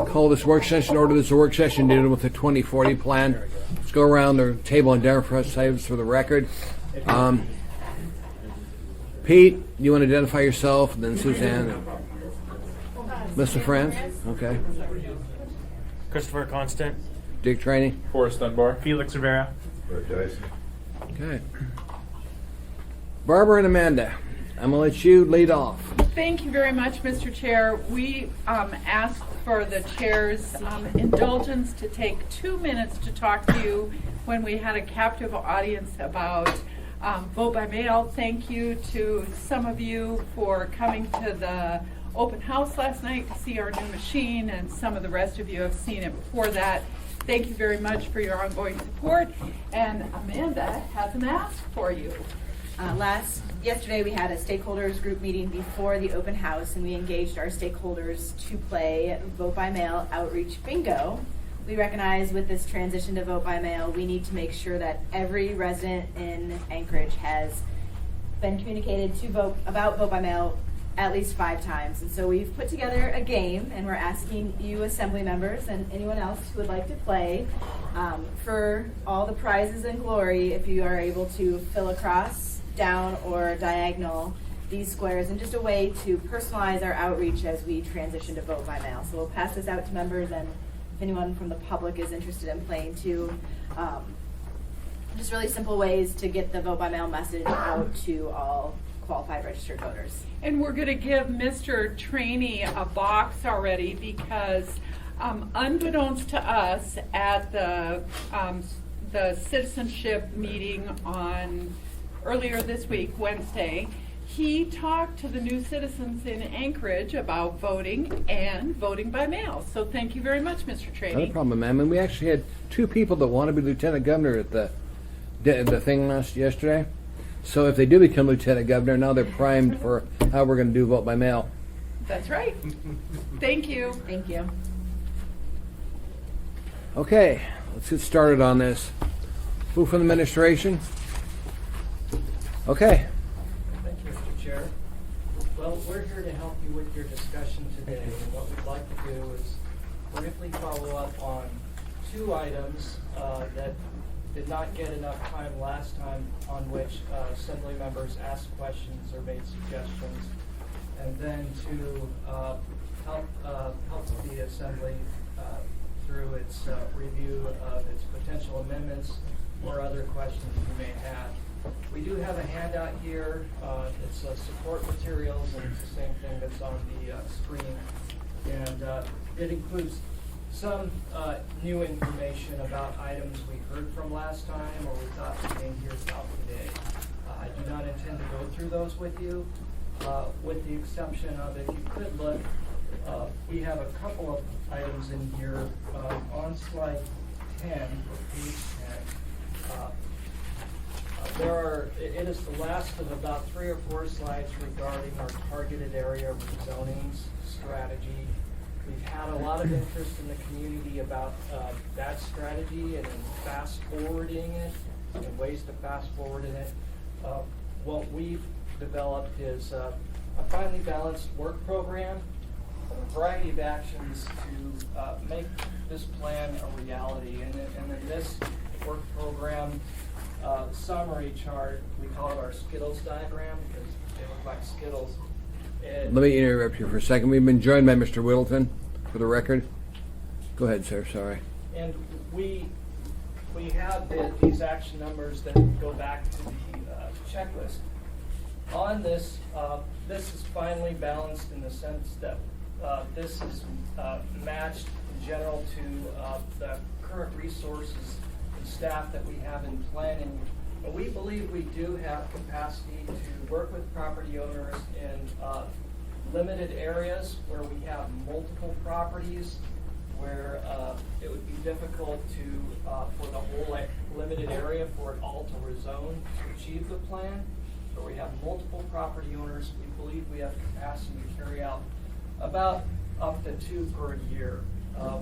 Call this work session order. This is a work session dealing with the 2040 plan. Let's go around the table and identify ourselves for the record. Pete, you want to identify yourself, and then Suzanne. Mr. Franz? Okay. Christopher Constant. Dick Training? Forrest Dunbar. Felix Rivera. Okay. Barbara and Amanda, I'm going to let you lead off. Thank you very much, Mr. Chair. We asked for the chair's indulgence to take 2 minutes to talk to you when we had a captive audience about vote by mail. Thank you to some of you for coming to the open house last night to see our new machine, and some of the rest of you have seen it before that. Thank you very much for your ongoing support. And Amanda has an ask for you. Yesterday we had a stakeholders group meeting before the open house, and we engaged our stakeholders to play vote by mail outreach bingo. We recognize with this transition to vote by mail, we need to make sure that every resident in Anchorage has been communicated to vote by mail at least 5 times. And so we've put together a game, and we're asking you assembly members and anyone else who would like to play for all the prizes and glory if you are able to fill across, down, or diagonal these squares, and just a way to personalize our outreach as we transition to vote by mail. So we'll pass this out to members, and if anyone from the public is interested in playing too, just really simple ways to get the vote by mail message out to all qualified registered voters. And we're going to give Mr. Trainee a box already because unbeknownst to us at the citizenship meeting on earlier this week, Wednesday, he talked to the new citizens in Anchorage about voting and voting by mail. So thank you very much, Mr. Trainee. Not a problem, ma'am. And we actually had 2 people that want to be lieutenant governor at the thing yesterday. So if they do become lieutenant governor, now they're primed for how we're going to do vote by mail. That's right. Thank you. Thank you. Okay, let's get started on this. Who from the administration? Okay. Thank you, Mr. Chair. Well, we're here to help you with your discussion today, and what we'd like to do is briefly follow up on 2 items that did not get enough time last time, on which assembly members asked questions or made suggestions, and then to help the assembly through its review of its potential amendments or other questions you may have. We do have a handout here. It's support materials, and it's the same thing that's on the screen. And it includes some new information about items we heard from last time or we thought we came here about today. I do not intend to go through those with you, with the exception of, if you could look, we have a couple of items in here on slide 10, or page 10. It is the last of about 3 or 4 slides regarding our targeted area rezoning strategy. We've had a lot of interest in the community about that strategy and in fast forwarding it and ways to fast forward in it. What we've developed is a finely balanced work program, a variety of actions to make this plan a reality. And in this work program, summary chart, we call it our Skittles diagram because they look like Skittles. Let me interrupt you for a second. We've been joined by Mr. Whittleton, for the record. Go ahead, sir. Sorry. And we have these action numbers that go back to the checklist. On this, this is finely balanced in the sense that this is matched in general to the current resources and staff that we have in planning. But we believe we do have capacity to work with property owners in limited areas where we have multiple properties, where it would be difficult to, for the whole limited area, for it all to rezone to achieve the plan. Where we have multiple property owners, we believe we have capacity to carry out about up to 2 per year.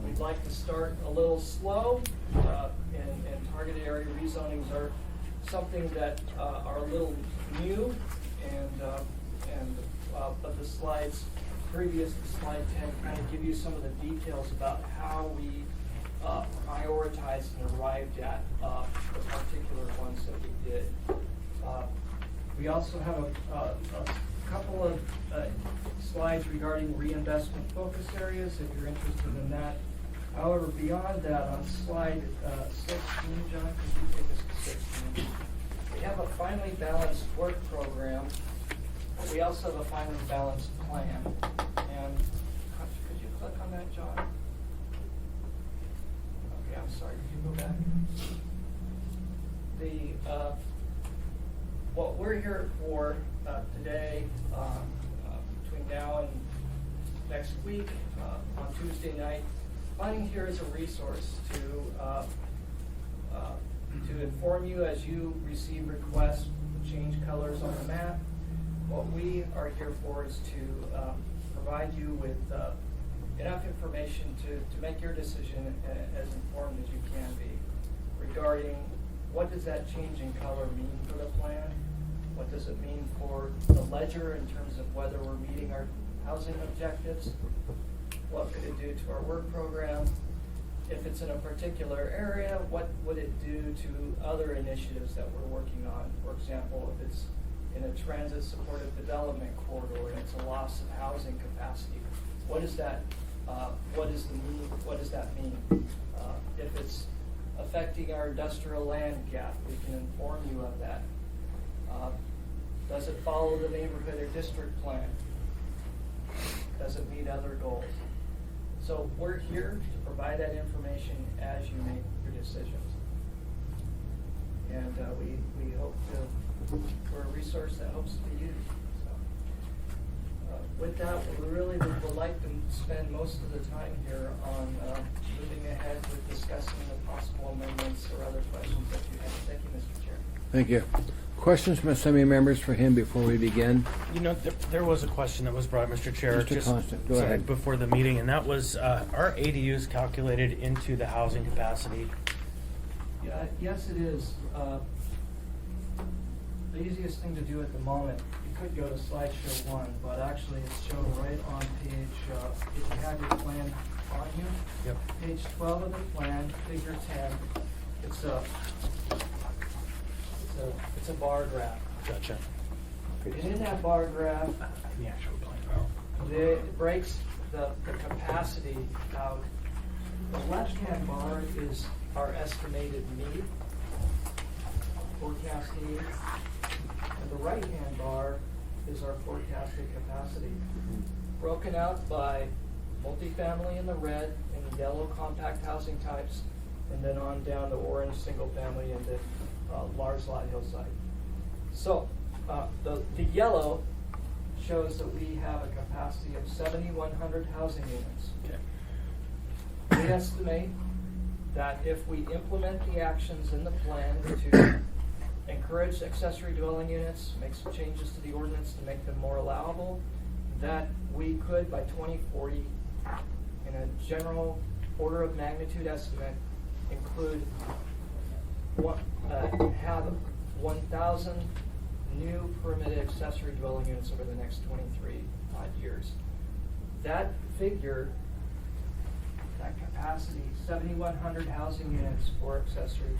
We'd like to start a little slow, and targeted area rezonings are something that are a little new, but the slides previous to slide 10, kind of give you some of the details about how we prioritized and arrived at the particular ones that we did. We also have a couple of slides regarding reinvestment focus areas, if you're interested in that. However, beyond that, on slide 16, John, could you take us to 16? We have a finely balanced work program. We also have a finely balanced plan. And could you click on that, John? Okay, I'm sorry. Could you go back? What we're here for today, between now and next week, on Tuesday night, finding here is a resource to inform you as you receive requests to change colors on the map. What we are here for is to provide you with enough information to make your decision as informed as you can be regarding what does that change in color mean for the plan, what does it mean for the ledger in terms of whether we're meeting our housing objectives, what could it do to our work program, if it's in a particular area, what would it do to other initiatives that we're working on. For example, if it's in a transit supportive development corridor and it's a loss of housing capacity, what is that? What does that mean? If it's affecting our industrial land gap, we can inform you of that. Does it follow the neighborhood or district plan? Does it meet other goals? So we're here to provide that information as you make your decisions. And we hope we're a resource that hopes to be used. So, with that, we really would like to spend most of the time here on moving ahead with discussing the possible amendments or other questions that you have. Thank you, Mr. Chair. Thank you. Questions from assembly members for him before we begin? You know, there was a question that was brought, Mr. Chair, Mr. Constant, go ahead. before the meeting, and that was, are ADUs calculated into the housing capacity? Yeah, yes, it is. The easiest thing to do at the moment, you could go to slideshow 1, but actually it's shown right on page, if you have your plan on you. Yep. Page 12 of the plan, figure 10. It's a bar graph. Gotcha. And in that bar graph, The actual plan. it breaks the capacity out. The left-hand bar is our estimated need, forecast need, and the right-hand bar is our forecasted capacity. Broken out by multifamily in the red and the yellow compact housing types, and then on down to orange single family and then large lot hillside. So the yellow shows that we have a capacity of 7,100 housing units. Okay. We estimate that if we implement the actions in the plan to encourage accessory dwelling units, make some changes to the ordinance to make them more allowable, that we could, by 2040, in a general order of magnitude estimate, include have 1,000 new permitted accessory dwelling units over the next 23 odd years. That figure, that capacity, 7,100 housing units for accessory,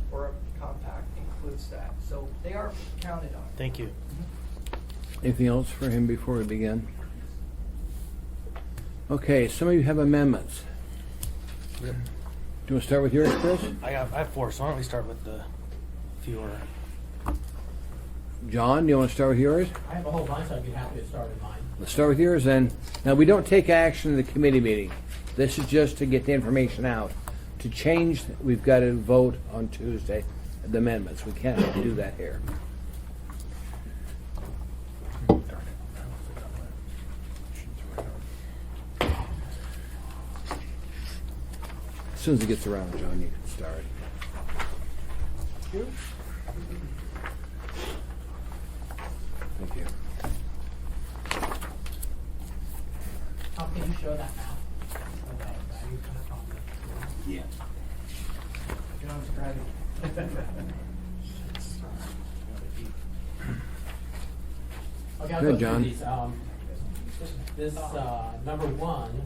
for a compact, includes that. So they are counted on. Thank you. Anything else for him before we begin? Okay, some of you have amendments. Do you want to start with yours, Chris? I have 4, so why don't we start with the fewer. John, do you want to start with yours? I have a whole bunch. I'd be happy to start with mine. Let's start with yours then. Now, we don't take action in the committee meeting. This is just to get the information out. To change, we've got to vote on Tuesday, the amendments. We can't do that here. As soon as it gets around, John, you can start. Thank you. How can you show that now? Okay, value kind of problem. Yeah. John's driving. Okay, I'll Good, go John. through these. This, number one,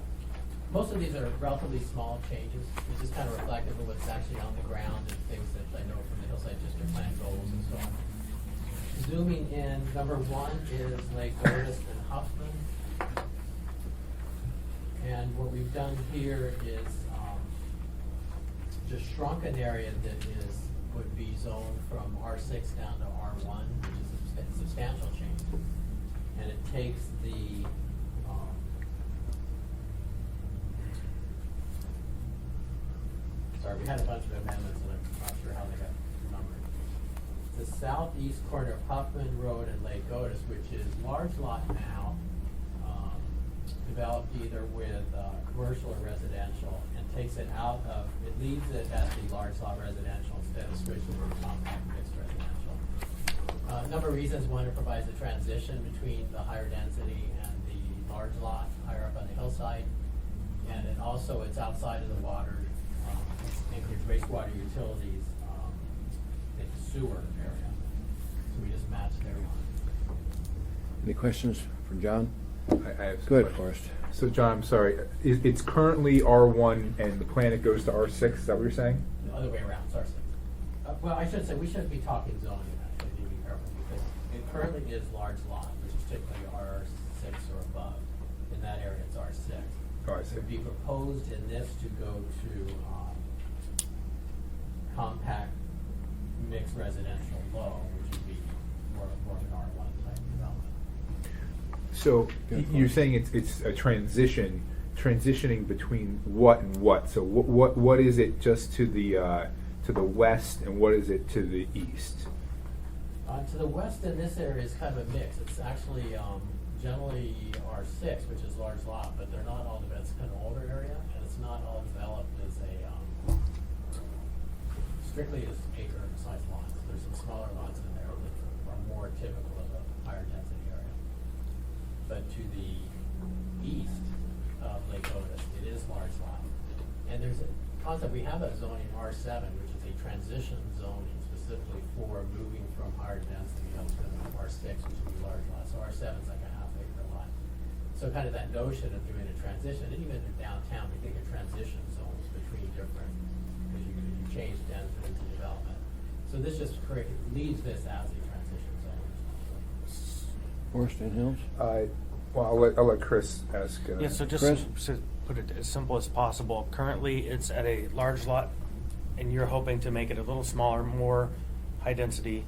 most of these are relatively small changes. It's just kind of reflective of what's actually on the ground and things that I know from the Hillside District Plan goals and so on. Zooming in, number one is Lake Otis and Huffman. And what we've done here is just shrunk an area that would be zoned from R6 down to R1, which is a substantial change. And it takes the sorry, we had a bunch of amendments and I'm not sure how they got numbered. The southeast corner of Huffman Road and Lake Otis, which is large lot now, developed either with commercial or residential, and takes it out of, it leaves it as the large lot residential instead of switching to compact mixed residential. A number of reasons. One, it provides a transition between the higher density and the large lot higher up on the hillside. And then also it's outside of the water, Anchorage wastewater utilities, in the sewer area. So we just matched their one. Any questions for John? I have some Good, questions. Forrest. So John, I'm sorry, it's currently R1 and the plan it goes to R6, is that what you're saying? The other way around, sorry. Well, I should say, we shouldn't be talking zoning, actually, to be careful, because it currently is large lot, which is typically R6 or above. In that area, it's R6. Oh, I It see. would be proposed in this to go to compact mixed residential low, which would be more of an R1 type development. So Good you're point. saying it's a transitioning between what and what? So what is it just to the west, and what is it to the east? To the west in this area is kind of a mix. It's actually generally R6, which is large lot, but they're not all developed. It's kind of older area, and it's not all developed as a strictly as acre-sized lots. There's some smaller lots in there that are more typical of a higher density area. But to the east of Lake Otis, it is large lot. And there's a concept, we have a zoning R7, which is a transition zoning specifically for moving from higher density up to R6, which would be large lot. So R7 is like a half acre lot. So kind of that notion of doing a transition, and even in downtown, we think of transition zones between different, because you change density to development. So this just leaves this as a transition zone. Forrest and Hills? Well, I'll let Chris ask. Yeah, so just Chris? to put it as simple as possible, currently it's at a large lot, and you're hoping to make it a little smaller, more high density,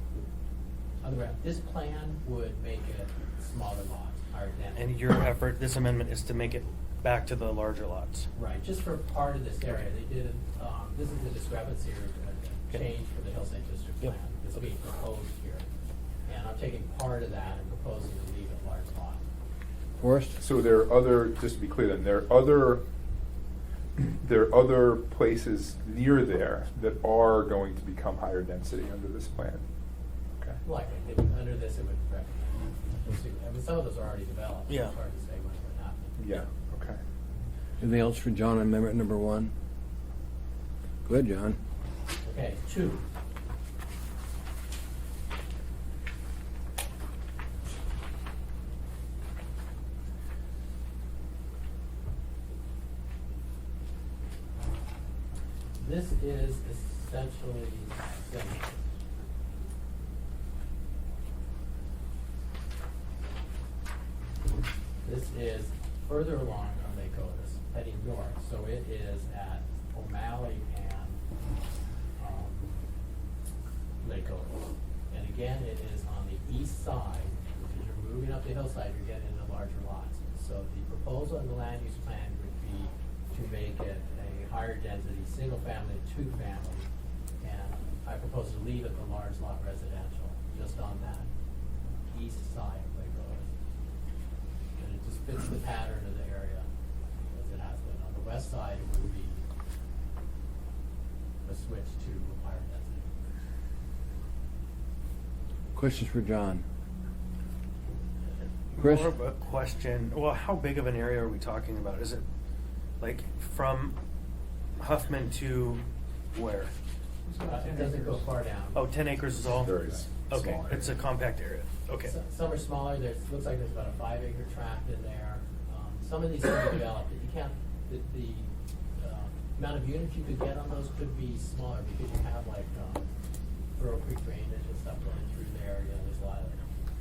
Other way around, this plan would make it smaller lots, higher density. and your effort, this amendment is to make it back to the larger lots. Right, just for part of this area, they did, this is a discrepancy or a Okay. change for the Hillside District Yep. Plan that's being proposed here. And I'm taking part of that and proposing to leave it large lot. Forrest? So there are other, just to be clear then, there are other places near there that are going to become higher density under this plan. Okay. Likely, under this, it would recommend. We'll see. I mean, some of those are already developed. So Yeah. it's hard to say when it would happen. Yeah, okay. Anything else for John on amendment number 1? Go ahead, John. Okay, 2. This is essentially similar. This is further along on Lake Otis, heading north, so it is at O'Malley and Lake Otis. And again, it is on the east side, because you're moving up the hillside, you're getting into larger lots. So the proposal in the land use plan would be to make it a higher density, single family, 2-family. And I propose to leave it the large lot residential, just on that east side of Lake Otis. And it just fits the pattern of the area as it has been. On the west side, it would be a switch to higher density. Questions for John? Chris? More of a question, well, how big of an area are we talking about? Is it like from Huffman to where? It doesn't go far down. Oh, 10 acres is all? Very Okay, small it's a compact area. Okay. Some are smaller, looks like there's about a 5-acre tract in there. Some of these are developed, you can't, the amount of units you could get on those could be smaller because you have like Burrow Creek drainage and stuff running through there, there's a lot of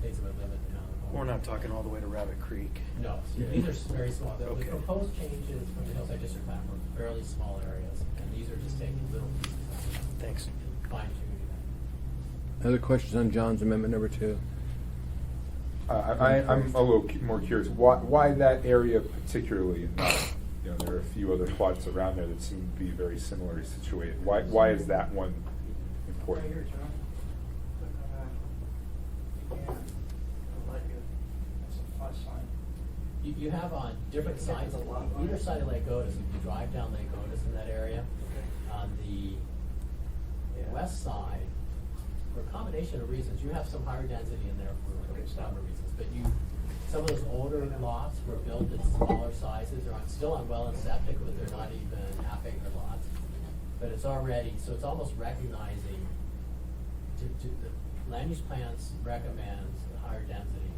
things that would limit the amount of homes. We're not talking all the way to Rabbit Creek. No, so these are very small. The Okay. proposed changes from the Hillside District Plan were fairly small areas, and these are just taking little pieces out Thanks. and fine tuning them. Other questions on John's amendment number 2? I'm a little more curious, why that area particularly, and not, there are a few other plots around there that seem to be very similarly situated. Why is that one Right important? here, John. Click on that. Again, it'll let you, that's a plus sign. You have on different sides, either side of Lake Otis, if you drive down Lake Otis in that area, on the west side, for a combination of reasons, you have some higher density in there for a number of reasons, but some of those older lots were built at smaller sizes, they're still on well and septic, but they're not even half-acre lots. But it's already, so it's almost recognizing, the land use plans recommends a higher density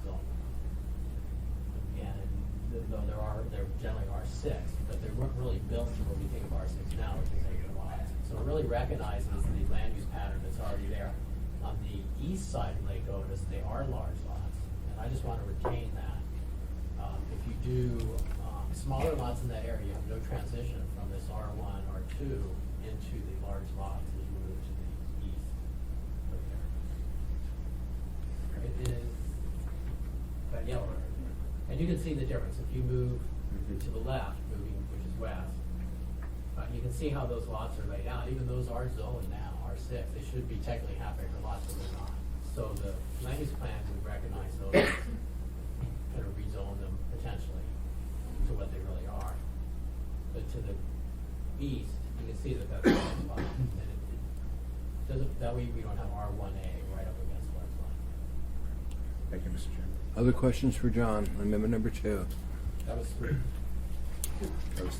zone. And though there generally R6, but they weren't really built to what we think of R6 now, which is acre lots. So it really recognizes the land use pattern that's already there. On the east side of Lake Otis, they are large lots, and I just want to retain that. If you do smaller lots in that area, you have no transition from this R1, R2 into the large lots as you move to the east. Right there. It is that yellow area. And you can see the difference. If you move to the left, which is west, you can see how those lots are laid out. Even those are zoned now, R6. They should be technically half-acre lots, but they're not. So the land use plan would recognize those, kind of rezone them potentially to what they really are. But to the east, you can see that that's a spot. And it doesn't, that way we don't have R1A right up against the line. Thank you, Mr. Chairman. Other questions for John on amendment number 2? That was 3.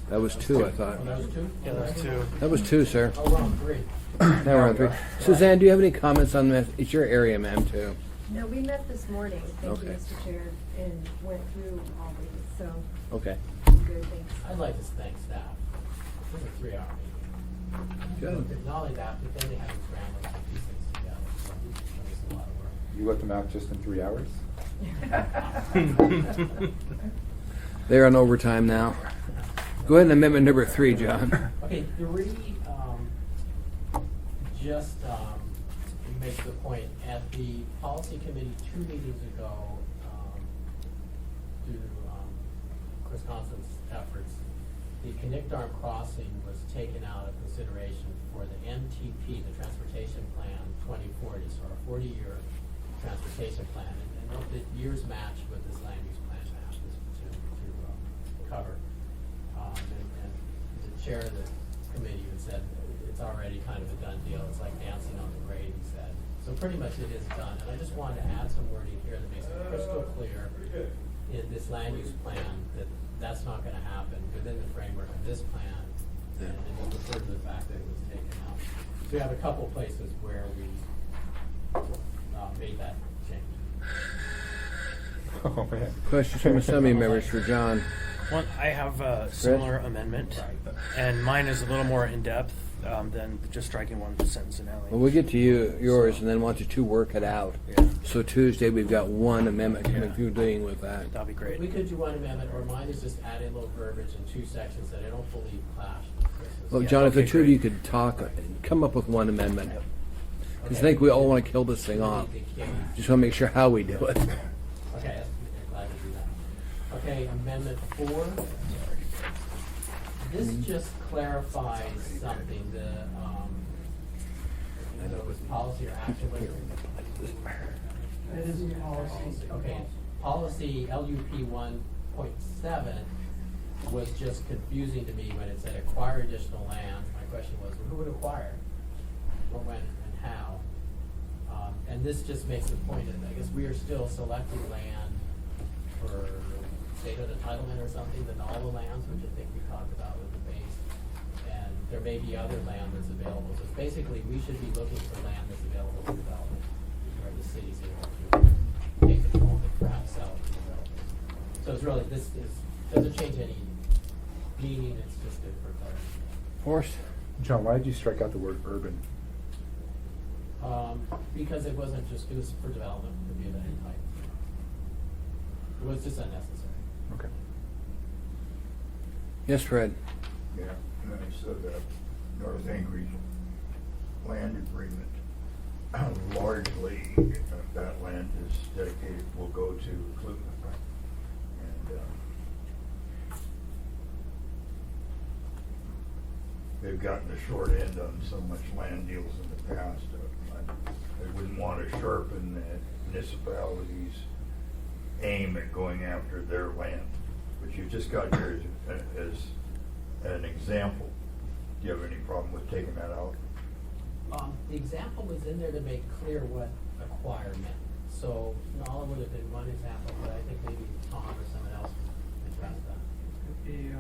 That was 2, I thought. Oh, that was 2? Yeah, that's 2. That was 2, sir. Oh, we're on 3. Now we're on 3. Suzanne, do you have any comments on this? It's your area, ma'am, too. No, we met this morning, thank you, Okay. Mr. Chair, and went through all these, so, Okay. good, thanks. I'd like to thank staff. This is a 3-hour meeting. Good. Not only that, but then they have to scramble to put these things together. So it's a lot of work. You let them out just in 3 hours? They're on overtime now. Go ahead and amendment number 3, John. Okay, 3, just make the point, at the policy committee 2 meetings ago, due to Chris Constance's efforts, the Connect Arm Crossing was taken out of consideration for the MTP, the Transportation Plan 2040, so our 40-year transportation plan. And note that years match with this land use plan map to cover. And the chair of the committee even said it's already kind of a done deal. It's like dancing on the grave, he said. So pretty much it is done. And I just wanted to add some wording here that makes it crystal clear in this land use plan that that's not going to happen within the framework of this plan. Yeah. And we'll refer to the fact that it was taken out. So we have a couple places where we made that change. Oh, man. Questions from assembly members for John? One, I have a similar amendment, and mine is a little more in-depth than just striking one sentence in Well, we'll get to yours, and then want you 2 work it out. Yeah. So Tuesday, we've got 1 amendment coming through dealing with that. That'll be great. We could do one amendment, or mine is just add in a little verbiage in 2 sections that I don't believe clash with Chris's. Well, Yeah, John, if the okay, 2 of you great. could talk and come up with 1 amendment. Yep. Because I think we all want to kill this thing off. Just want to make sure how we do it. Okay, I'm glad to do that. Okay, amendment 4. This just clarifies something, I know it was policy or action. It is a policy. Okay, policy LUP 1.7 was just confusing to me when it said acquire additional land. My question was, who would acquire? Or when and how? And this just makes the point that I guess we are still selecting land for state of entitlement or something than all the lands, which I think we talked about with the base. And there may be other land that's available. So basically, we should be looking for land that's available for development. Or the the city's able to take control of it, perhaps sell it to developers. So it's really, doesn't change any meaning, it's just good for clarity. Horst? John, why did you strike out the word urban? Because it wasn't just, it was for development, could be of any type. It was just unnecessary. Okay. Yes, Fred? Yeah, and then I said that North Anchorage land agreement, largely, that land is dedicated, will go to Clinton. And they've gotten the short end on so much land deals in the past. I wouldn't want to sharpen the municipalities' aim at going after their land. But you've just got here as an example. Do you have any problem with taking that out? The example was in there to make clear what acquire meant. So Nala would have been one example, but I think maybe Tom or someone else can address that. Could be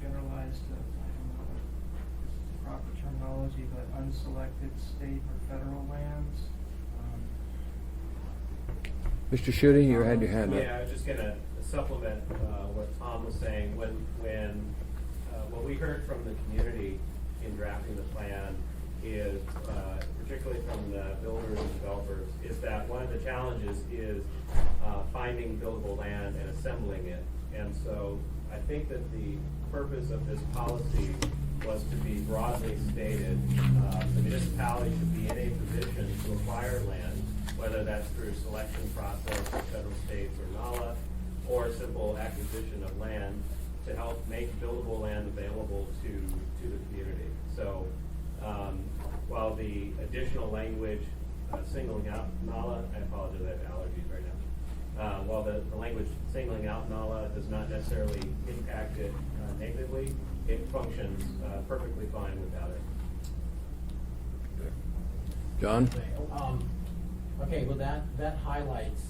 generalized, I don't know the proper terminology, but unselected state or federal lands. Mr. Schutte, you had your hand up. Yeah, I was just gonna supplement what Tom was saying. When what we heard from the community in drafting the plan is, particularly from the builders and developers, is that one of the challenges is finding buildable land and assembling it. And so I think that the purpose of this policy was to be broadly stated. The municipality should be in a position to acquire land, whether that's through selection process of federal, states, or NALA, or simple acquisition of land to help make buildable land available to the community. So while the additional language singling out NALA, I apologize, I have allergies right now. While the language singling out NALA does not necessarily impact it negatively, it functions perfectly fine without it. John? Okay, well that highlights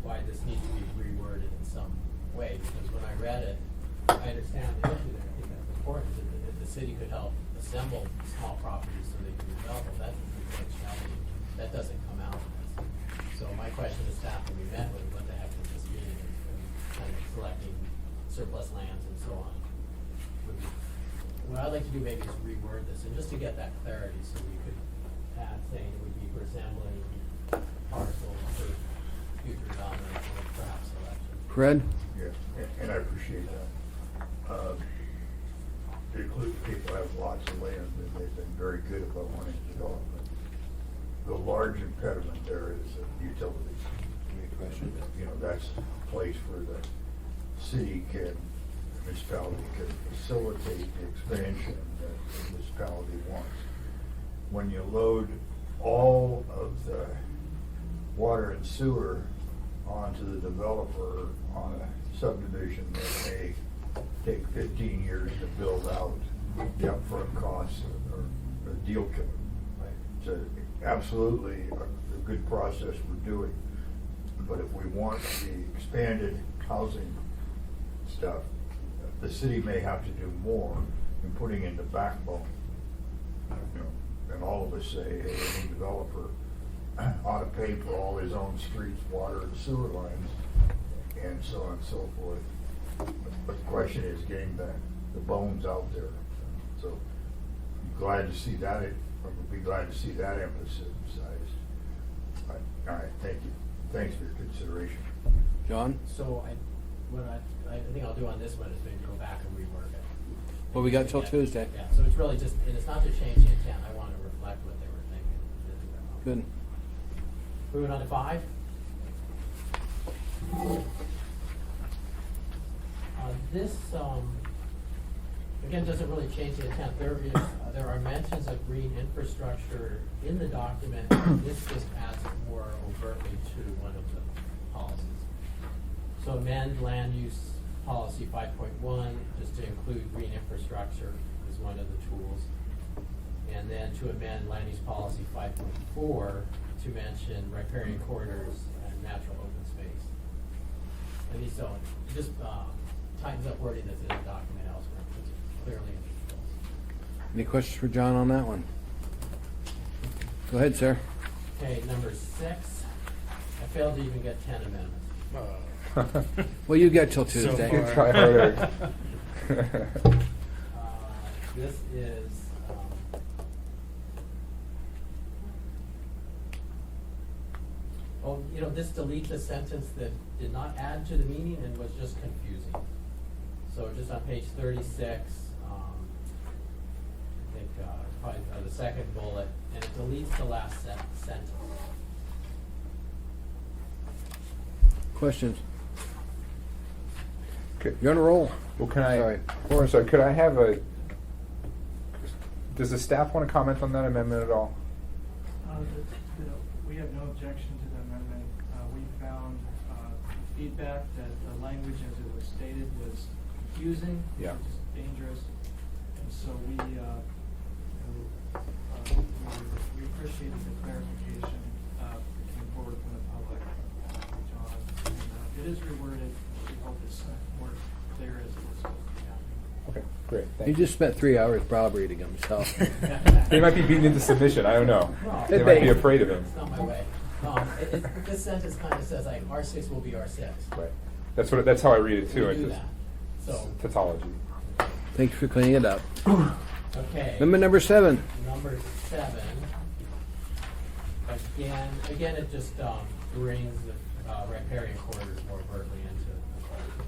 why this needs to be reworded in some way, because when I read it, I understand the issue there. I think that's important. If the city could help assemble small properties so they can develop them, that's a big functionality. That doesn't come out. So my question to staff when we met was, what the heck does this mean? And kind of selecting surplus lands and so on. What I'd like to do maybe is reword this, and just to get that clarity, so we could add saying it would be for assembling parcels for future development or perhaps selection. Fred? Yeah, and I appreciate that. It includes people who have lots of land, and they've been very good about wanting to develop it. The large impediment there is utilities. You know, that's a place where the city can, municipality can facilitate the expansion that the municipality wants. When you load all of the water and sewer onto the developer on a subdivision that may take 15 years to build out, the upfront costs are a deal killer. It's absolutely a good process we're doing. But if we want the expanded housing stuff, the city may have to do more in putting in the backbone. You know, and all of us say, hey, any developer ought to pay for all his own streets, water and sewer lines, and so on and so forth. But the question is getting the bones out there. So I'm glad to see that. We'll be glad to see that emphasized. All right, thank you. Thanks for your consideration. John? So I think I'll do on this one is maybe go back and rework it. Well, we got till Tuesday. Yeah, so it's really just, and it's not to change the intent, I want to reflect what they were thinking. Good. Moving on to 5. This, again, doesn't really change the intent. There are mentions of green infrastructure in the document. This just adds it more overtly to one of the policies. So amend land use policy 5.1, just to include green infrastructure is one of the tools. And then to amend land use policy 5.4 to mention riparian corridors and natural open space. And these don't, just tightens up wording that's in the document elsewhere, puts it clearly in the details. Any questions for John on that one? Go ahead, sir. Okay, number 6, I failed to even get 10 amendments. Well, you get till So Tuesday. far. Try harder. This is, this deletes a sentence that did not add to the meaning and was just confusing. So just on page 36, I think probably the second bullet, and it deletes the last sentence. Questions? Okay. You're on a roll. Well, can I? Sorry. I'm sorry. Could I have a? Does the staff want to comment on that amendment at all? We have no objection to the amendment. We found feedback that the language as it was stated was confusing, Yeah. which is dangerous, and so we appreciated the clarification that came forward from the public, John. And, it is reworded. We hope it's more clear as it was supposed to be happening. Okay, great. He Thank just spent 3 hours browbeating him, so. They might be beaten into submission. I don't know. No. They might be afraid of him. It's not my way. This sentence kind of says like R6 will be R6. Right. That's how I read it too. We It's do just that. So, tautology. Thank you for cleaning it up. okay. Amendment number 7. Number 7. Again, it just brings the riparian corridors more vertically into the code.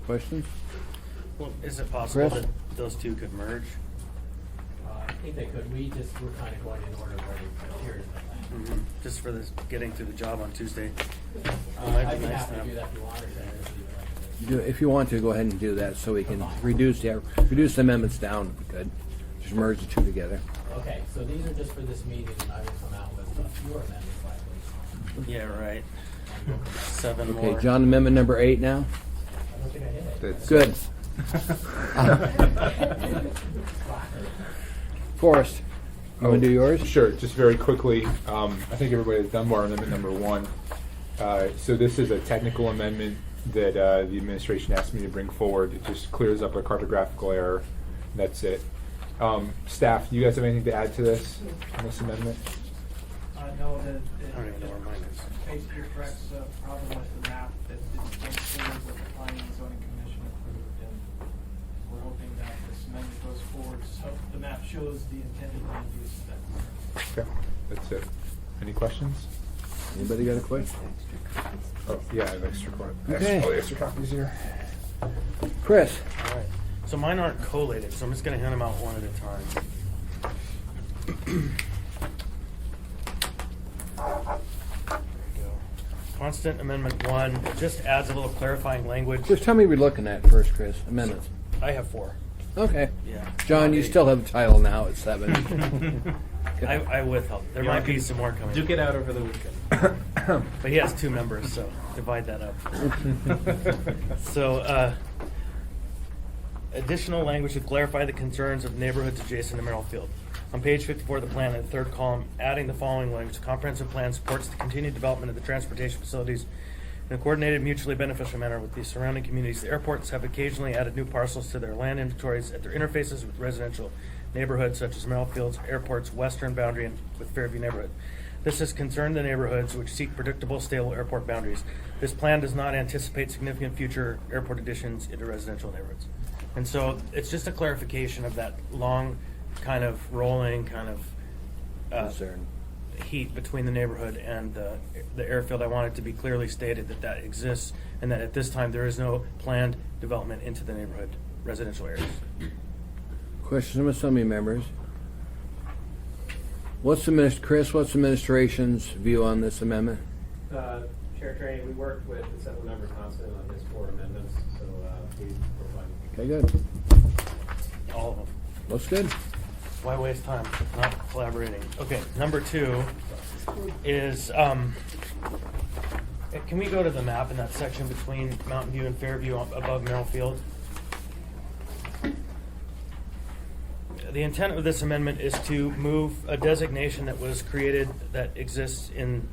Questions? Well, is it possible Chris? that those two could merge? I think they could. We're kind of going in order where they appeared in the plan. Just for this, getting through the job on Tuesday. I'd be happy to do that if you wanted to. If you want to, go ahead and do that so we can reduce the amendments down if we could. Just merge the two together. Okay, so these are just for this meeting, and I will come out with fewer amendments likely. Yeah, right. 7 Okay, more. John, amendment number 8 now. I don't think I hit it. That's- Good. Forrest, you want to do yours? Sure. Just very quickly, I think everybody has done more amendment number 1. So this is a technical amendment that the administration asked me to bring forward. It just clears up a cartographical error. That's it. Staff, you guys have anything to add to this on this amendment? No, I don't even know where mine is. basically corrects the problem with the map that didn't go forward with the planning and zoning commission approved, and we're hoping that this amendment goes forward so the map shows the intended land use that. Okay, that's it. Any questions? Anybody got a question? Oh, yeah, I have extra copies. Okay. All the extra copies here. Chris? All right. So mine aren't collated, so I'm just going to hand them out one at a time. There we go. Constant Amendment 1 just adds a little clarifying language. Just tell me we're looking at first, Chris. Amendments. I have 4. Okay. Yeah. John, you still have the title now at 7. I withheld. There might be some more coming. Duke it out over the weekend. But he has 2 members, so divide that up. So, additional language to clarify the concerns of neighborhoods adjacent to Merrill Field. On page 54 of the plan, in the third column, adding the following language: the comprehensive plan supports the continued development of the transportation facilities in a coordinated, mutually beneficial manner with the surrounding communities. The airports have occasionally added new parcels to their land inventories at their interfaces with residential neighborhoods such as Merrill Field's airport's western boundary and with Fairview neighborhood. This has concerned the neighborhoods which seek predictable, stable airport boundaries. This plan does not anticipate significant future airport additions into residential neighborhoods. And so it's just a clarification of that long kind of rolling kind of Concern. heat between the neighborhood and the airfield. I want it to be clearly stated that that exists and that at this time there is no planned development into the neighborhood residential areas. Questions from assembly members? Chris, what's the administration's view on this amendment? Chair Trainee, we worked with the 7-member constant on his 4 amendments, so we provided. Okay, good. All of them. Looks good. Why waste time not collaborating? Okay, number 2 is, can we go to the map in that section between Mountain View and Fairview above Merrill Field? The intent of this amendment is to move a designation that was created that exists in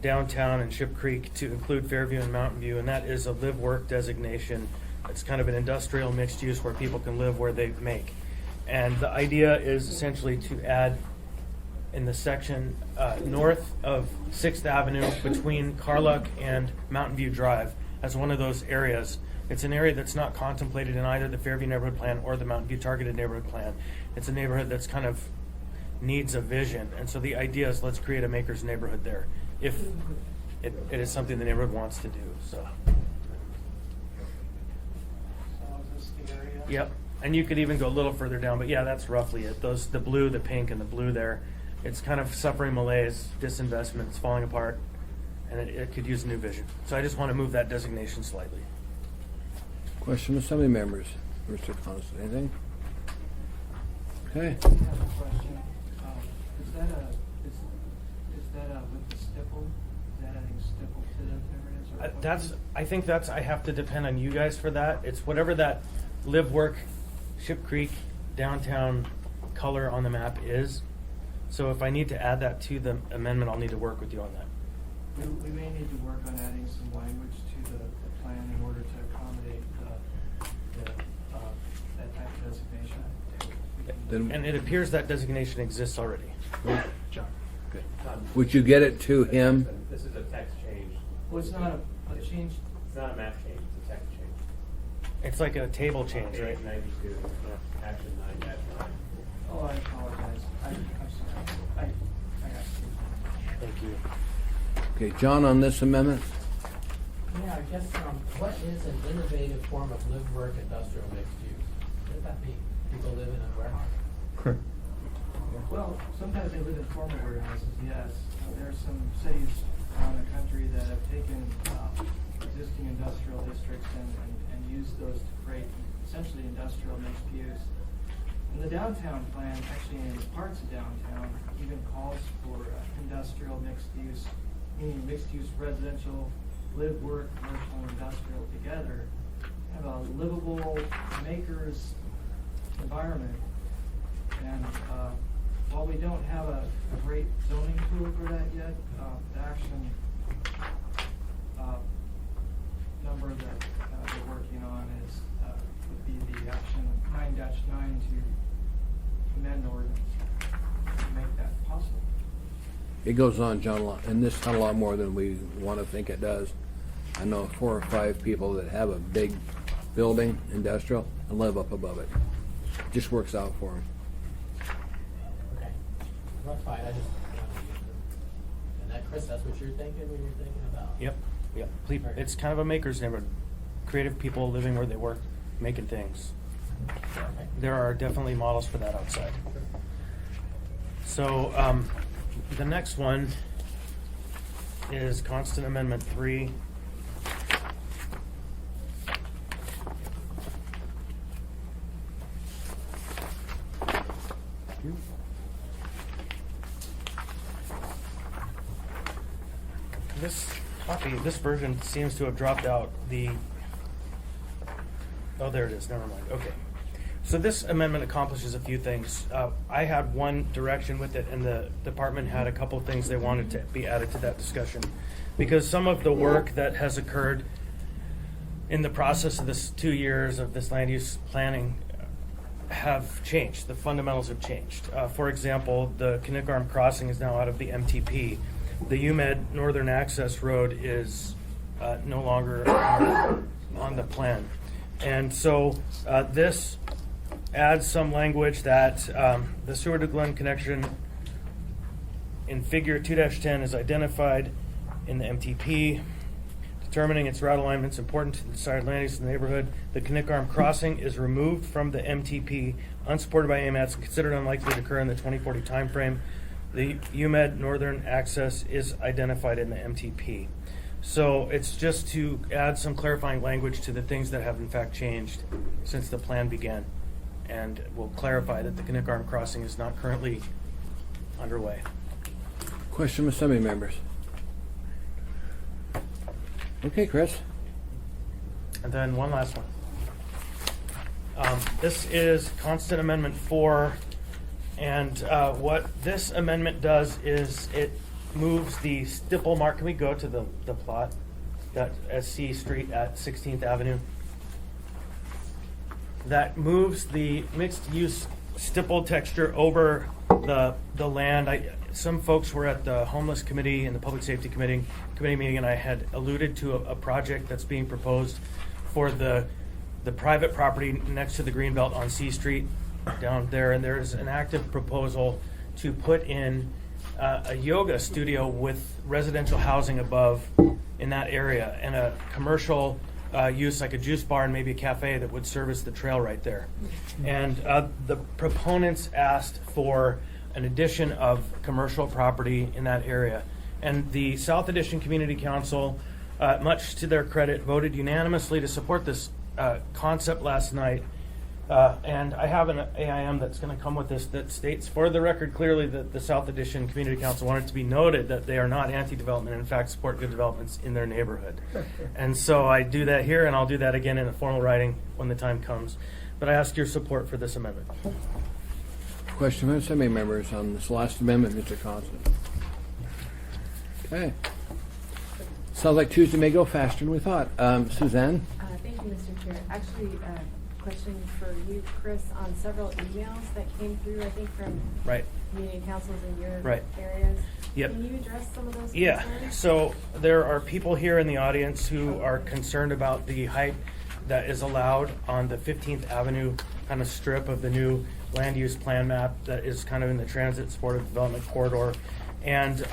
downtown and Ship Creek to include Fairview and Mountain View, and that is a live-work designation. It's kind of an industrial mixed use where people can live where they make. And the idea is essentially to add in the section north of 6th Avenue between Carluck and Mountain View Drive as one of those areas. It's an area that's not contemplated in either the Fairview Neighborhood Plan or the Mountain View Targeted Neighborhood Plan. It's a neighborhood that's kind of needs a vision. And so the idea is let's create a maker's neighborhood there if it is something the neighborhood wants to do. So, So is this the area? yep. And you could even go a little further down, but yeah, that's roughly it. The blue, the pink, and the blue there. It's kind of suffering malaise, disinvestment, it's falling apart, and it could use a new vision. So I just want to move that designation slightly. Question from assembly members. Mr. Coniston, anything? Okay. I have a question. Is that with the stipple? Is that adding stipple to those areas? I have to depend on you guys for that. It's whatever that live, work, Ship Creek, downtown color on the map is. So if I need to add that to the amendment, I'll need to work with you on that. We may need to work on adding some language to the plan in order to accommodate that type of designation. And it appears that designation exists already. John. Good. Would you get it to him? This is a text change. Well, it's not a change. It's not a map change, it's a text change. It's like a table change, right? Page 92, action 9-9. Oh, I apologize. I'm sorry. I got you. Thank you. Okay, John, on this amendment? Yeah, I guess, what is an innovative form of live, work, industrial mixed use? What does that mean? People live in a warehouse? Well, sometimes they live in formal warehouses, yes. There's some cities around the country that have taken existing industrial districts and used those to create essentially industrial mixed use. And the downtown plan, actually in parts of downtown, even calls for industrial mixed use, meaning mixed use residential, live, work, commercial, and industrial together. Have a livable maker's environment. And while we don't have a great zoning tool for that yet, the action number that we're working on is would be the action 9-9 to amend ordinance to make that possible. It goes on, John, and this a lot more than we want to think it does. I know 4 or 5 people that have a big building, industrial, and live up above it. Just works out for them. Okay. That's fine, I just, and that, Chris, that's what you're thinking when you're thinking about? Yep. It's kind of a maker's neighborhood. Creative people living where they work, making things. Okay. There are definitely models for that outside. So the next one is Constant Amendment 3. This version seems to have dropped out the. Oh, there it is. Never mind. Okay. So this amendment accomplishes a few things. I had one direction with it, and the department had a couple things they wanted to be added to that discussion. Because some of the work that has occurred in the process of this 2 years of this land use planning have changed. The fundamentals have changed. For example, the Kinnick Arm Crossing is now out of the MTP. The UMed Northern Access Road is no longer on the plan. And so this adds some language that the Sewer to Glen connection in figure 2-10 is identified in the MTP. Determining its route alignment is important to the desired land use in the neighborhood. The Kinnick Arm Crossing is removed from the MTP, unsupported by AMATs, and considered unlikely to occur in the 2040 timeframe. The UMed Northern Access is identified in the MTP. So it's just to add some clarifying language to the things that have in fact changed since the plan began. And we'll clarify that the Kinnick Arm Crossing is not currently underway. Question from assembly members. Okay, Chris. And then one last one. This is Constant Amendment 4. And what this amendment does is it moves the stipple mark. Can we go to the plot? That SC Street at 16th Avenue. That moves the mixed use stipple texture over the land. Some folks were at the homeless committee and the public safety committee meeting, and I had alluded to a project that's being proposed for the private property next to the Greenbelt on C Street down there, and there's an active proposal to put in a yoga studio with residential housing above in that area, and a commercial use like a juice bar and maybe a cafe that would service the trail right there. And the proponents asked for an addition of commercial property in that area. And the South Addition Community Council, much to their credit, voted unanimously to support this concept last night. And I have an AIM that's going to come with this that states for the record clearly that the South Addition Community Council wanted to be noted that they are not anti-development, in fact support good developments in their neighborhood. And so I do that here, and I'll do that again in a formal writing when the time comes. But I ask your support for this amendment. Question from assembly members on this last amendment, Mr. Constant. Okay. Sounds like Tuesday may go faster than we thought. Suzanne? Thank you, Mr. Chair. Actually, question for you, Chris, on several emails that came through, I think, from Right. community councils in your Right. areas. Yep. Can you address some of those Yeah, concerns? so there are people here in the audience who are concerned about the height that is allowed on the 15th Avenue kind of strip of the new land use plan map that is kind of in the transit supportive development corridor. And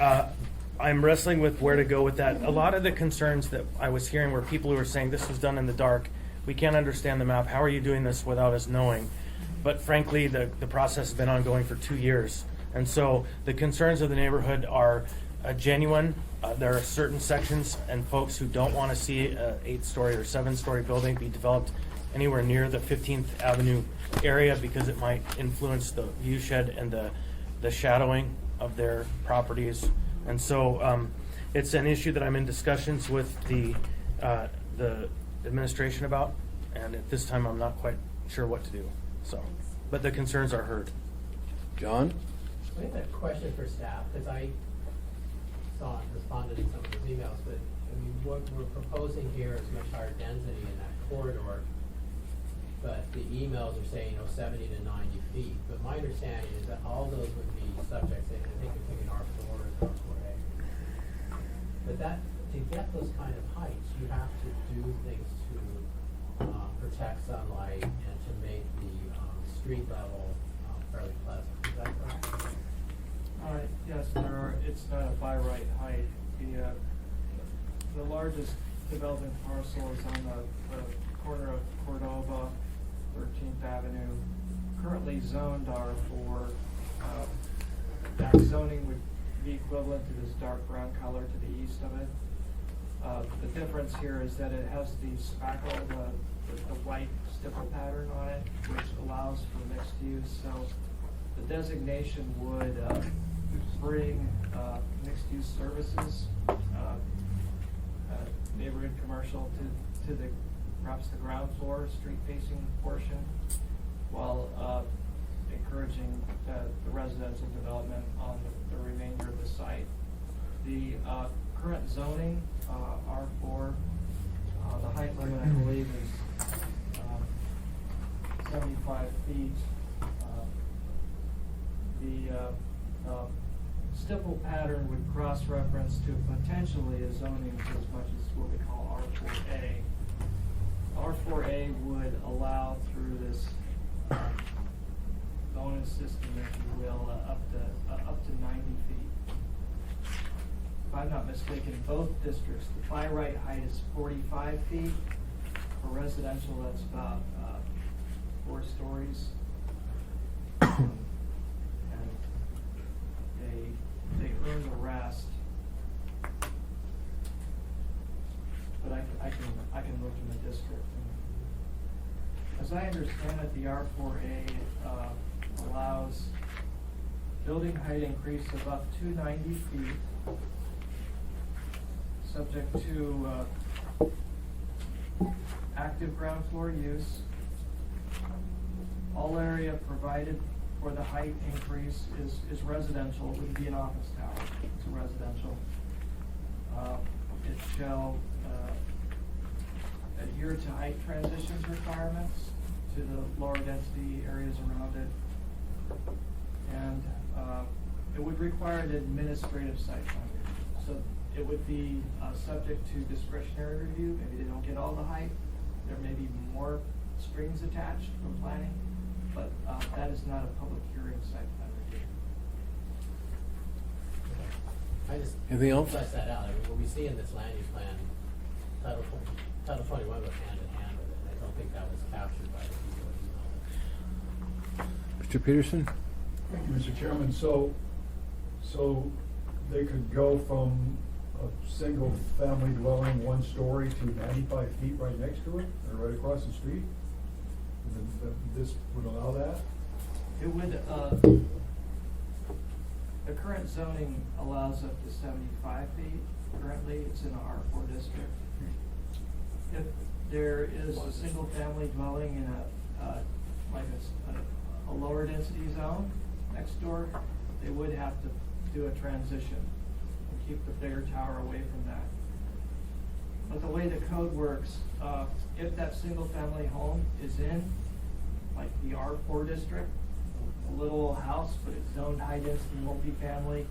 I'm wrestling with where to go with that. A lot of the concerns that I was hearing were people who were saying this was done in the dark. We can't understand the map. How are you doing this without us knowing? But frankly, the process has been ongoing for 2 years. And so the concerns of the neighborhood are genuine. There are certain sections and folks who don't want to see an 8-story or 7-story building be developed anywhere near the 15th Avenue area because it might influence the view shed and the shadowing of their properties. And so it's an issue that I'm in discussions with the administration about, and at this time I'm not quite sure what to do. So, but the concerns are heard. John? I have a question for staff, because I responded to some of those emails, but I mean, what we're proposing here is much higher density in that corridor, but the emails are saying, 70 to 90 feet. But my understanding is that all those would be subject, I think we're thinking R4 or R4A. But to get those kind of heights, you have to do things to protect sunlight and to make the street level fairly pleasant. Is that correct? Yes, it's not a by right height. The largest development parcel is on the corner of Cordova, 13th Avenue, currently zoned R4. That zoning would be equivalent to this dark brown color to the east of it. The difference here is that it has the spackle, the white stipple pattern on it, which allows for mixed use. So the designation would bring mixed-use services, neighborhood commercial to the perhaps the ground floor, street-facing portion, while encouraging the residential development on the remainder of the site. The current zoning, R4, the height limit, I believe, is 75 feet. The stipple pattern would cross-reference to potentially a zoning as much as what we call R4A. R4A would allow through this bonus system, if you will, up to 90 feet. If I'm not mistaken, both districts, the by right height is 45 feet. For residential, that's about 4 stories. And they earn the rest. But I can look in the district. As I understand it, the R4A allows building height increase of up to 90 feet, subject to active ground floor use. All area provided for the height increase is residential. It wouldn't be an office tower. It's a residential. It shall adhere to height transitions requirements to the lower density areas around it. and it would require an administrative site plan review. So it would be subject to discretionary review. Maybe they don't get all the height. There may be more strings attached from planning, but that is not a public hearing site plan review. I just Anything else? flesh that out. I mean, what we see in this land use plan, Title 21 goes hand in hand with it. And I don't think that was captured by the people who Mr. Peterson? Thank you, Mr. Chairman. So they could go from a single family dwelling, 1 story, to 95 feet right next to it, or right across the street? And then this would allow that? It would, the current zoning allows up to 75 feet. Currently, it's in a R4 district. If there is a single-family dwelling in a lower density zone next door, they would have to do a transition and keep the bigger tower away from that. But the way the code works, if that single-family home is in, like the R4 district, a little house, but it's zoned high-density multifamily,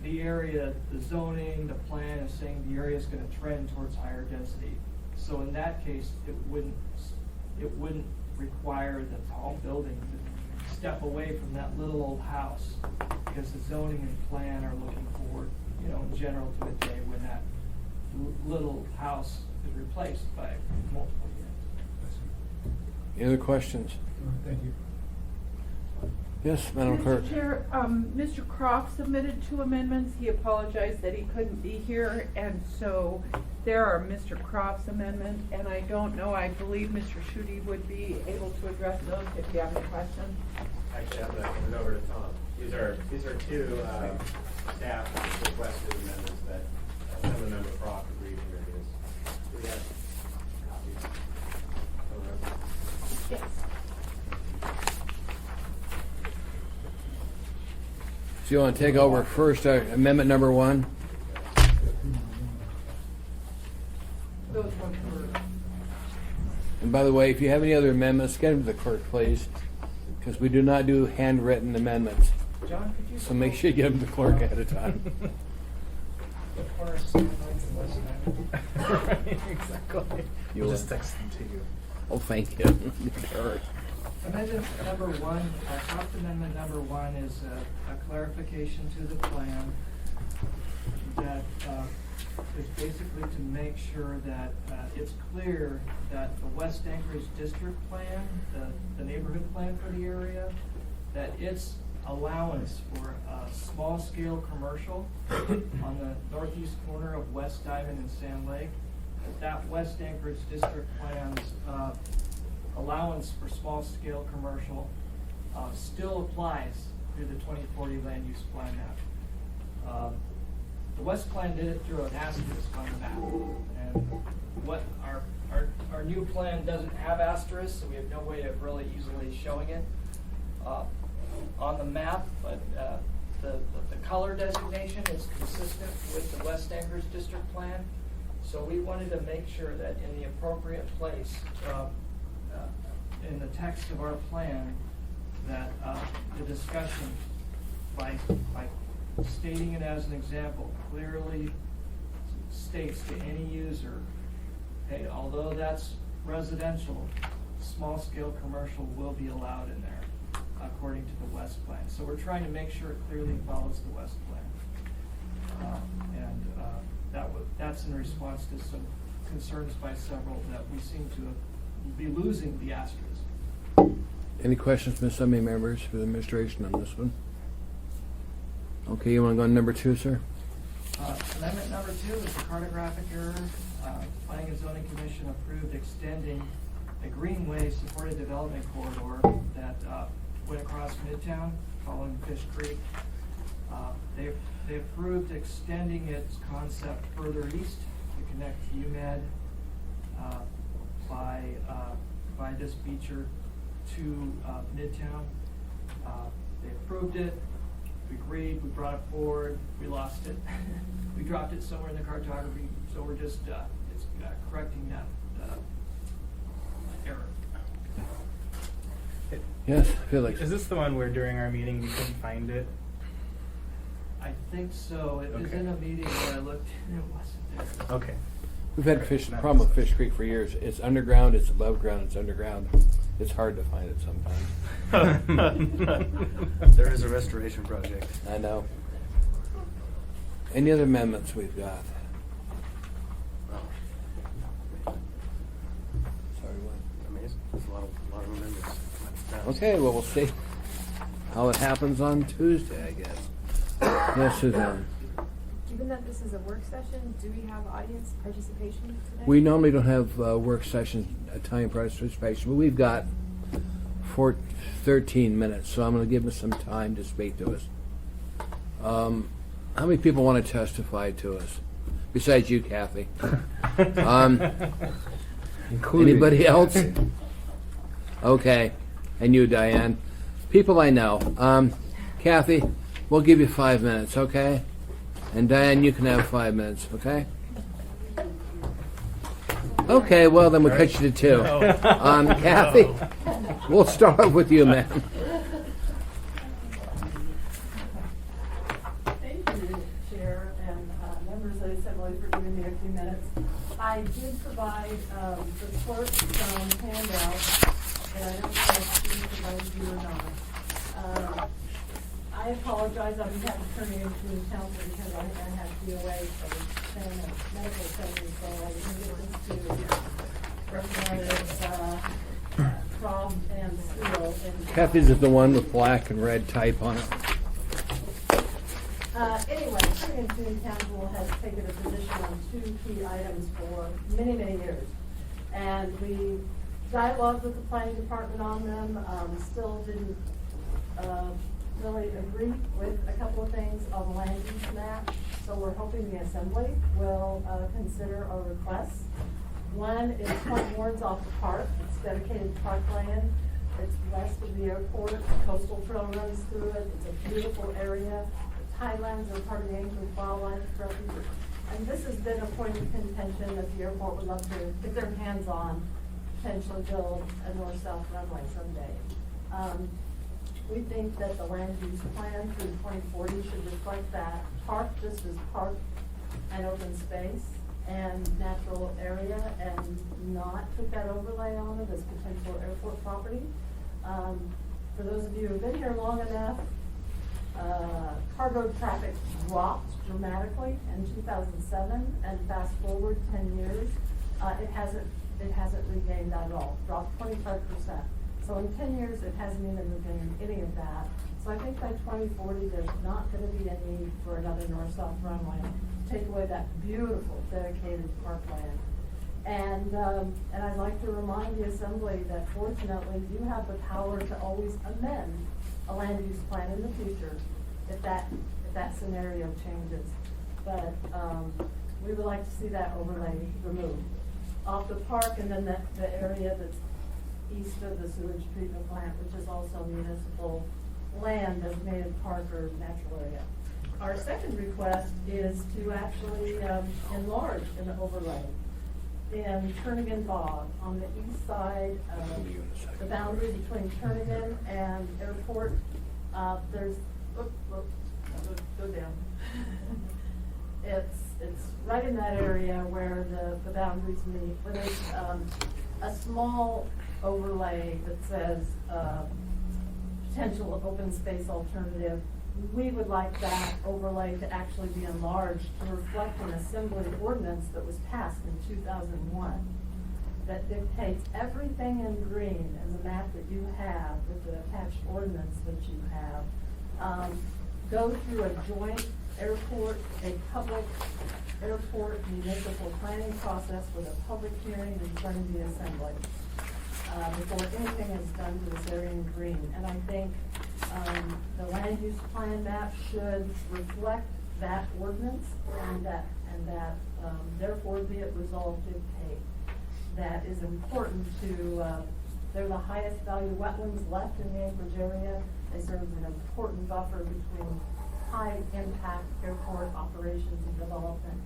the area, the zoning, the plan is saying the area is going to trend towards higher density. So in that case, it wouldn't require the tall building to step away from that little old house, because the zoning and plan are looking forward, in general, to a day when that little house is replaced by multiple units. Any other questions? Thank you. Yes, Madam Clerk? Mr. Chair, Mr. Croft submitted 2 amendments. He apologized that he couldn't be here, and so there are Mr. Croft's amendment, and I don't know, I believe Mr. Schutte would be able to address those if you have any questions. Actually, I'm gonna hand it over to Tom. These are 2 staff requested amendments that Councilmember Croft agreed to introduce. Do we have copies? Yes. So you want to take over first, amendment number 1? Those ones were. And by the way, if you have any other amendments, get them to the clerk, please, because we do not do handwritten amendments. John, could you? So make sure you get them to the clerk ahead of time. Exactly. We'll just text them to you. Oh, thank you. Amendment number 1, Croft amendment number 1 is a clarification to the plan that is basically to make sure that it's clear that the West Anchorage district plan, the neighborhood plan for the area, that its allowance for small-scale commercial on the northeast corner of West Diamond and Sand Lake, that West Anchorage district plan's allowance for small-scale commercial still applies through the 2040 land use plan map. The West plan did it through an asterisk on the map, and what our new plan doesn't have asterisks, so we have no way of really easily showing it on the map. But the color designation is consistent with the West Anchorage district plan, so we wanted to make sure that in the appropriate place in the text of our plan, that the discussion by stating it as an example clearly states to any user, hey, although that's residential, small-scale commercial will be allowed in there according to the West plan. So we're trying to make sure it clearly follows the West plan. That's in response to some concerns by several that we seem to be losing the asterisk. Any questions from any members for the administration on this one? Okay, you want to go on number 2, sir? Amendment number 2 is a cartographic error. Planning and Zoning Commission approved extending a greenway supported development corridor that went across Midtown following Fish Creek. They approved extending its concept further east to connect UMed by this feature to Midtown. They approved it. We agreed, we brought it forward, we lost it. We dropped it somewhere in the cartography, so we're just correcting that error. Yes, Felix. Is this the one where during our meeting we couldn't find it? I think so. It was Okay. in a meeting where I looked and it wasn't there. Okay. We've had problem with Fish Creek for years. It's underground, it's above ground, it's underground. It's hard to find it sometimes. There is a restoration project. I know. Any other amendments we've got? Sorry, what? Amazing. There's a lot of amendments. Okay, well, we'll see how it happens on Tuesday, I guess. Yes, Suzanne. Given that this is a work session, do we have audience participation today? We normally don't have work sessions, time participation, but we've got 13 minutes, so I'm going to give them some time to speak to us. How many people want to testify to us? Besides you, Kathy. Anybody else? Okay. And you, Diane. People I know. Kathy, we'll give you 5 minutes, okay? And Diane, you can have 5 minutes, okay? Okay, well then we cut you to 2. Kathy, we'll start with you, man. Thank you, Chair, and members of the Assembly for giving me a few minutes. I did provide the clerk some handouts, and I don't know if Steve provided you or not. I apologize, I've had to turn it into the council because I had to be away from the medical center, so I didn't get this to Representatives Croft and Steele. Kathy's is the one with black and red type on it. Anyway, Trinity Community Council has taken a position on 2 key items for many, many years. And we dialogued with the planning department on them, still didn't really agree with a couple of things on the land use map. So we're hoping the Assembly will consider our requests. One is Point Warren's off the park. It's dedicated parkland. It's west of the airport. The coastal trail runs through it. It's a beautiful area. The Highlands are part of the Anchorage Wildlife Refuge. And this has been a point of contention that the airport would love to get their hands on, potentially build a north-south runway someday. We think that the land use plan through 2040 should reflect that park just as park and open space and natural area, and not put that overlay on it as potential airport property. For those of you who have been here long enough, cargo traffic dropped dramatically in 2007, and fast forward 10 years, it hasn't regained that at all. Dropped 25%. So in 10 years, it hasn't even regained any of that. So I think by 2040, there's not going to be a need for another north-south runway to take away that beautiful dedicated parkland. And I'd like to remind the Assembly that fortunately, you have the power to always amend a land use plan in the future if that scenario changes. But we would like to see that overlay removed off the park, and then the area that's east of the sewage treatment plant, which is also municipal land designated park or natural area. Our second request is to actually enlarge an overlay in Turnagain Bog on the east side of the boundary between Turnagain and airport. There's, go down. It's right in that area where the boundaries meet, but it's a small overlay that says potential open space alternative. We would like that overlay to actually be enlarged to reflect an Assembly ordinance that was passed in 2001 that dictates everything in green in the map that you have with the attached ordinance that you have. Go through a joint airport, a public airport municipal planning process with a public hearing in front of the Assembly before anything is done to this area in green. And I think the land use plan map should reflect that ordinance, and that therefore be it resolved to dictate. That is important to, they're the highest value wetlands left in the Anchorage area. They serve as an important buffer between high impact airport operations and development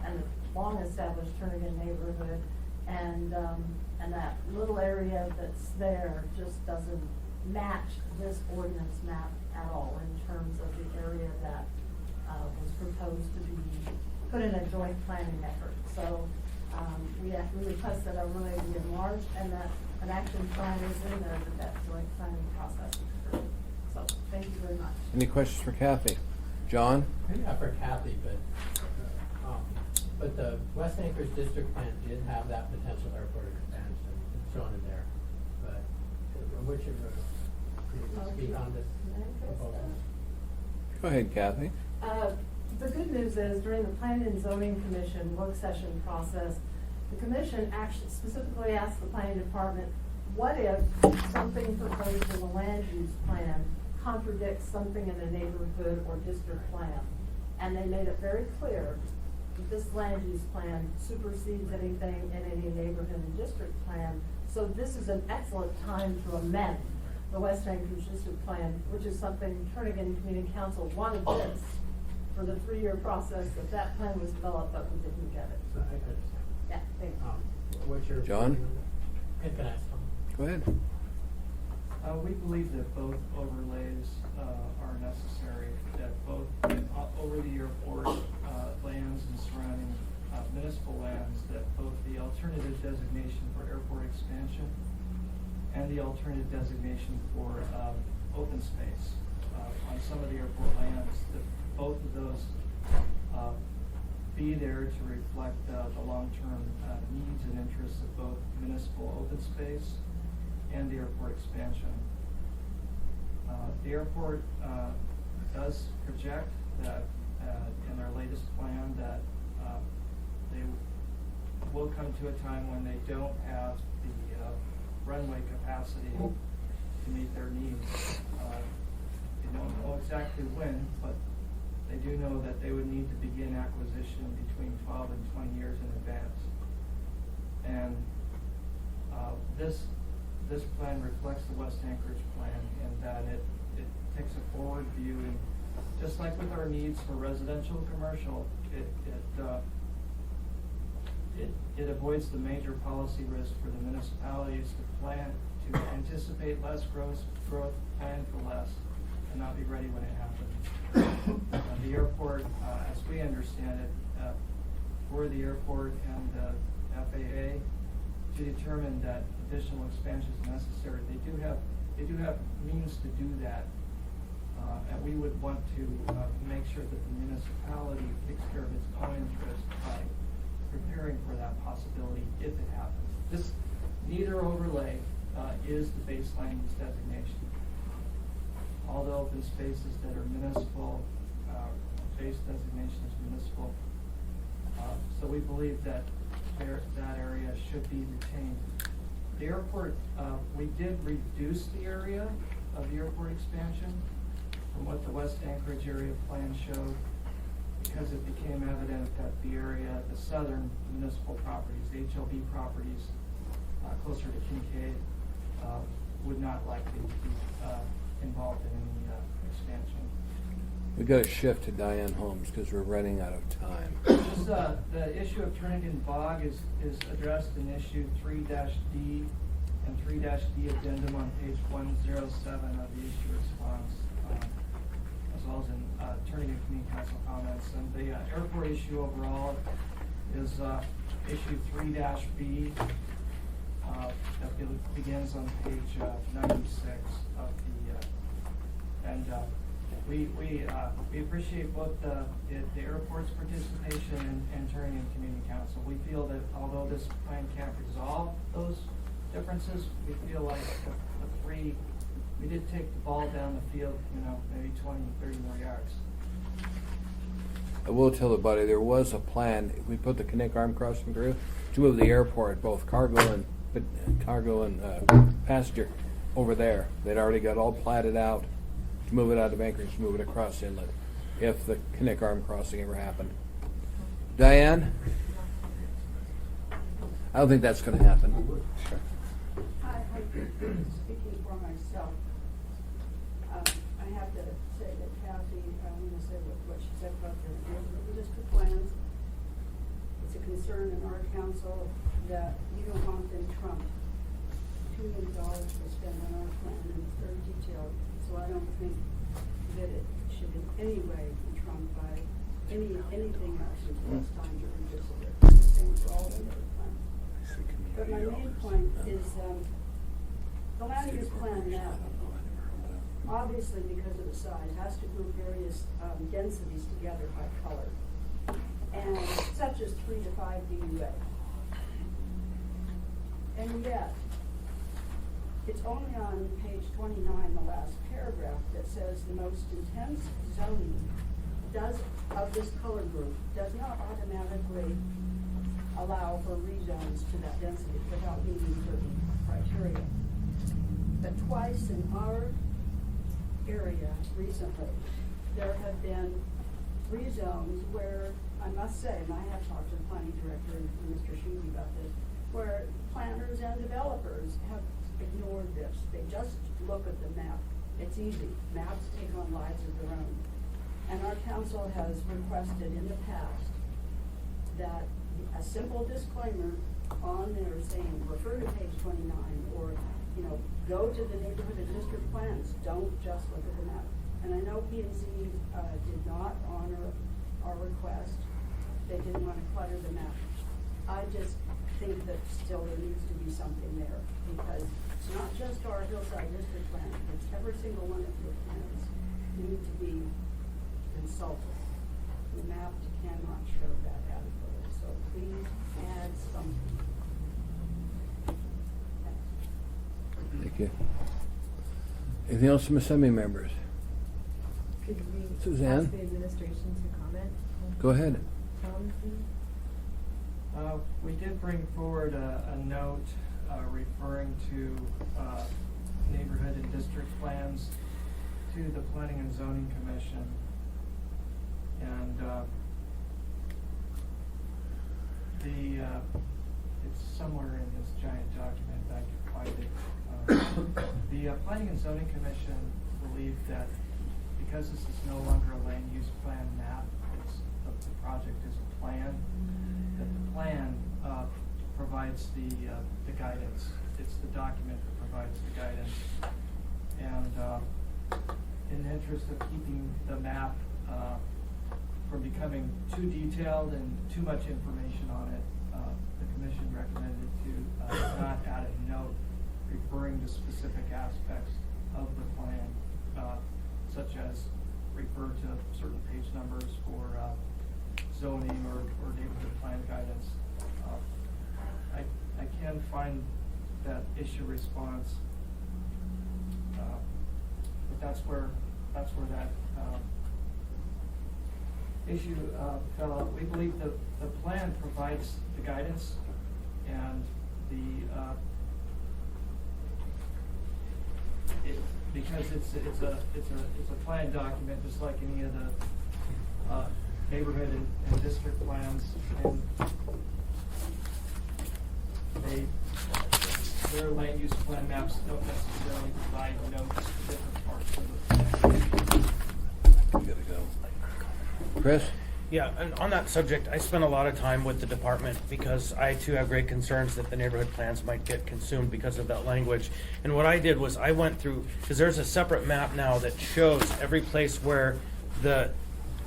and the long established Turnagain neighborhood. And that little area that's there just doesn't match this ordinance map at all in terms of the area that was proposed to be put in a joint planning effort. So we request that our overlay be enlarged and that an action plan is in there that joint planning process occurred. So thank you very much. Any questions for Kathy? John? Maybe not for Kathy, but the West Anchorage district plan did have that potential airport expansion shown in there. But which of the, can you speak on this proposal? Go ahead, Kathy. The good news is during the Planning and Zoning Commission work session process, the commission actually specifically asked the planning department, what if something proposed in the land use plan contradicts something in a neighborhood or district plan? And they made it very clear that this land use plan supersedes anything in any neighborhood and district plan. So this is an excellent time to amend the West Anchorage district plan, which is something Turnigan Community Council wanted this for the 3-year process that plan was developed, but we didn't get it. I understand. Yeah, thank you. What's your John? opinion on that? Can I ask Tom? Go ahead. We believe that both overlays are necessary, that both over the airport lands and surrounding municipal lands, that both the alternative designation for airport expansion and the alternative designation for open space on some of the airport lands, that both of those be there to reflect the long-term needs and interests of both municipal open space and the airport expansion. The airport does project that in their latest plan that they will come to a time when they don't have the runway capacity to meet their needs. They don't know exactly when, but they do know that they would need to begin acquisition between 12 and 20 years in advance. And this plan reflects the West Anchorage plan in that it takes a forward view, and just like with our needs for residential and commercial, it avoids the major policy risk for the municipalities to anticipate less growth, plan for less, and not be ready when it happens. The airport, as we understand it, for the airport and the FAA to determine that additional expansion is necessary, they do have means to do that, and we would want to make sure that the municipality takes care of its own interest by preparing for that possibility if it happens. Neither overlay is the baseline use designation. All the open spaces that are municipal, base designation is municipal. So we believe that that area should be retained. The airport, we did reduce the area of the airport expansion from what the West Anchorage area plan showed, because it became evident that the area, the southern municipal properties, the HLB properties, closer to Kincaid, would not likely be involved in any expansion. We got to shift to Diane Holmes because we're running out of time. Just, the issue of Turnigan Bog is addressed in issue 3-D and 3-D addendum on page 107 of the issue response, as well as in Turnigan Community Council comments. And the airport issue overall is issue 3-B that begins on page 96 of the and we appreciate both the airport's participation and Turnigan Community Council. We feel that although this plan can't resolve those differences, we feel like we did take the ball down the field, maybe 20, 30 more yards. I will tell everybody there was a plan. We put the Connect Arm Crossing through to move the airport, both cargo and passenger, over there. They'd already got all platted out to move it out of Anchorage, to move it across inlet, if the Connect Arm Crossing ever happened. Diane? I don't think that's going to happen. Hi, speaking for myself, I have to say that Kathy, I'm going to say what she said about the district plans. It's a concern in our council that you don't want them trumped. $2 million to spend on our plan and it's very detailed, so I don't think that it should in any way be trumped by anything else until it's time to revisit it. Same for all the other plans. But my main point is, the land use plan now, obviously because of the size, has to group various densities together by color, and such as 3 to 5 DUA. And yet, it's only on page 29, the last paragraph, that says the most intense zoning of this color group does not automatically allow for rezones to that density without meeting certain criteria. But twice in our area recently, there have been rezones where, I must say, and I have talked to the planning director and Mr. Sheedy about this, where planners and developers have ignored this. They just look at the map. It's easy. Maps take on lives of their own. And our council has requested in the past that a simple disclaimer on there saying, refer to page 29, or, go to the neighborhood and district plans. Don't just look at the map. And I know P&Z did not honor our request. They didn't want to clutter the map. I just think that still there needs to be something there, because it's not just our hillside district plan, it's every single one of your plans need to be consulted. The map cannot show that adequately, so please add something. Thank you. Anything else from assembly members? Could we Suzanne? ask the administration to comment? Go ahead. Tom, please? We did bring forward a note referring to neighborhood and district plans to the Planning and Zoning Commission. And it's somewhere in this giant document, I can find it. The Planning and Zoning Commission believed that because this is no longer a land use plan map, the project is a plan, that the plan provides the guidance. It's the document that provides the guidance. And in the interest of keeping the map from becoming too detailed and too much information on it, the commission recommended to not add a note referring to specific aspects of the plan, such as refer to certain page numbers for zoning or neighborhood plan guidance. I can find that issue response, but that's where that issue fell out. We believe the plan provides the guidance, and because it's a plan document, just like any of the neighborhood and district plans, and their land use plan maps don't necessarily provide notes to different parts of the plan. We gotta go. Chris? Yeah, and on that subject, I spent a lot of time with the department because I too have great concerns that the neighborhood plans might get consumed because of that language. And what I did was I went through, because there's a separate map now that shows every place where the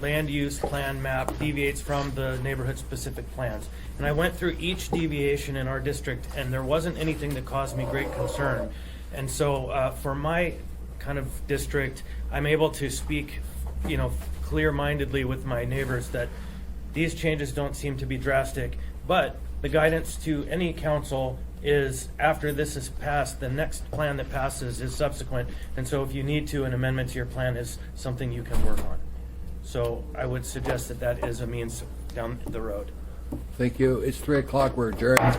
land use plan map deviates from the neighborhood specific plans. And I went through each deviation in our district, and there wasn't anything that caused me great concern. And so for my kind of district, I'm able to speak, clear-mindedly with my neighbors that these changes don't seem to be drastic, but the guidance to any council is after this is passed, the next plan that passes is subsequent. And so if you need to, an amendment to your plan is something you can work on. So I would suggest that is a means down the road. Thank you. It's 3:00. We're adjourned.